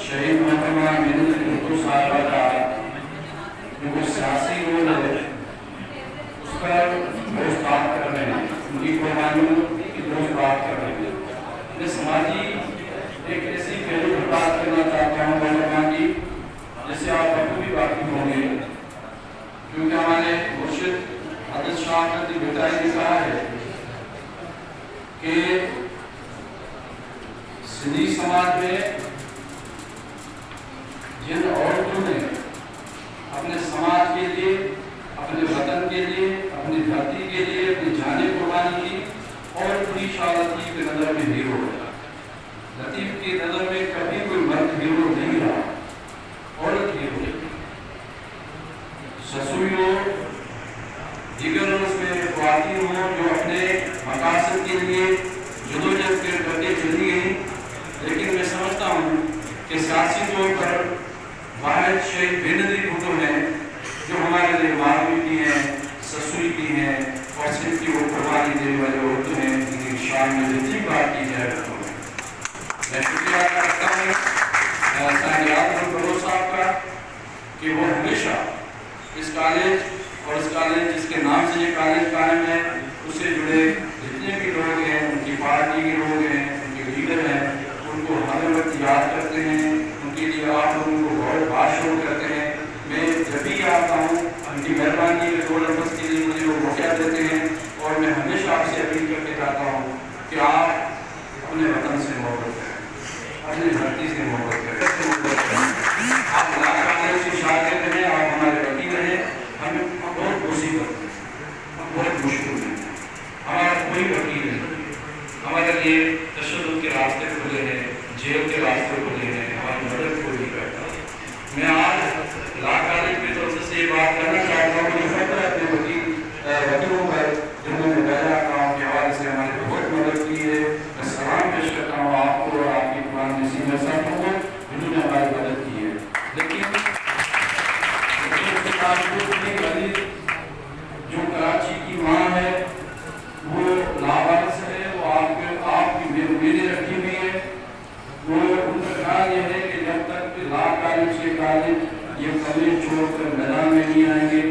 शहीद मोहतरमा मीनू साहब का जो सियासी रोल है उस पर रोज बात कर रहे हैं, उनकी कुर्बानियों की रोज बात कर रहे हैं। मैं समाजी एक ऐसी पहलू पर बात करना चाहता हूँ मोहतरमा की, जिससे आप आपको भी वाकिफ होंगे, क्योंकि हमारे मुर्शिद हज़रत शाह कदीर बेताई ने कहा है कि सिंधी समाज में जिन औरतों ने अपने समाज के लिए, अपने वतन के लिए, अपनी धरती के लिए अपनी जाने कुर्बानी की, और पूरी शाह लतीफ़ की नज़र में हीरो है। लतीफ़ की नज़र में कभी कोई मर्द हीरो नहीं रहा, औरत हीरो है। ससुई हो, दिगर उसमें ख्वातीन हो जो अपने मकासद के लिए जदोजहद करके चली गई, लेकिन मैं समझता हूँ कि सियासी तौर पर वाहिद शहीद बेनज़ीर भुट्टो हैं जो हमारे लिए मालवी की हैं, ससुई की हैं, और सिर्फ की वो कुर्बानी देने वाले औरतें हैं जिनकी शान में जितनी बात की जाए तो मैं शुक्रिया करता हूँ साहब का कि वो हमेशा इस कॉलेज और इस कॉलेज जिसके नाम से ये कॉलेज कायम है उससे जुड़े जितने भी लोग हैं, उनकी पार्टी के लोग हैं, उनके लीडर हैं, उनको हर वक्त याद करते हैं, उनके लिए आप लोगों को बहुत भाषण करते हैं। मैं जब भी आता हूँ उनकी मेहरबानी के दो लफ्ज़ के लिए मुझे वो मौका देते हैं, और मैं हमेशा आपसे अपील करके चाहता हूँ कि आप अपने वतन से मोहब्बत करें, अपनी धरती से मोहब्बत करें, आप से शागिर्द हैं, आप हमारे वकील हैं। हमें बहुत मुसीबत, हम बहुत मुश्किल हैं, हमारा कोई वकील नहीं, हमारे लिए तशद्दुद के रास्ते खुले हैं, जेल के रास्ते खुले हैं, हमारी मदद कोई नहीं करता। मैं आज ला कॉलेज की तरफ से ये बात करना चाहता हूँ कि फख्र है अपने वकीलों पर जिन्होंने मेरा काम के हवाले से हमारी बहुत मदद की है। मैं सलाम पेश करता हूँ आपको और आपकी कुरान नसीब साथियों को जिन्होंने हमारी मदद की है। लेकिन जो कराची की माँ है वो लावारिस है, वो आपकी मेरे रखी हुई है। वो उनका ख्याल ये है कि जब तक ला कॉलेज के कॉलेज ये कॉलेज छोड़कर मैदान में नहीं आएंगे,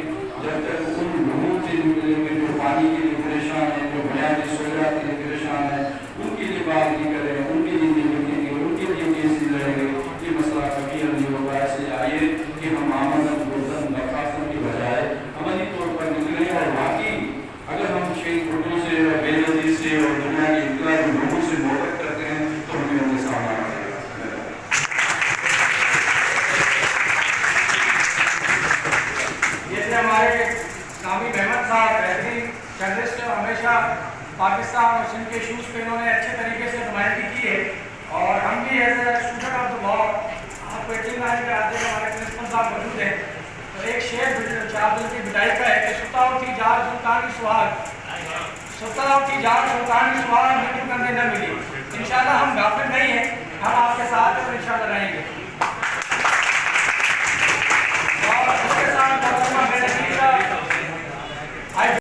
जब तक उन लोगों से निकलेंगे जो पानी के लिए परेशान है, जो बुनियादी सहूलियात के लिए परेशान है, उनके लिए बात नहीं करेंगे, उनके लिए नहीं लिखेंगे, उनके लिए केस नहीं लड़ेंगे, ये मसला कभी हल नहीं होगा। ऐसे आइए कि हम आमदन बुर्दन दरखास्तों की बजाय अमली तौर पर निकलें, और बाकी अगर हम शहीद भुट्टो से और बेनज़ीर से और दुनिया के इनकलाबी लोगों से मोहब्बत करते हैं तो हमें उनके सामना पड़ेगा। जैसे हमारे नामी मेहमद साहब बेहतरीन जर्नलिस्ट हैं, हमेशा पाकिस्तान और सिंध के इशूज़ पे इन्होंने अच्छे तरीके से नुमाइंदगी की है, और हम भी as a student of the law आपको यकीन आने के आते हैं हमारे प्रिंसिपल साहब मौजूद हैं। तो एक शेर चार दिल की बिदाई का है कि सुता उठी जान सुल्तानी सुहाग, सुता उठी जान सुल्तानी सुहाग मृत्यु करने न मिली। इंशाल्लाह हम गाफिल नहीं हैं, हम आपके साथ हैं और इंशाल्लाह रहेंगे।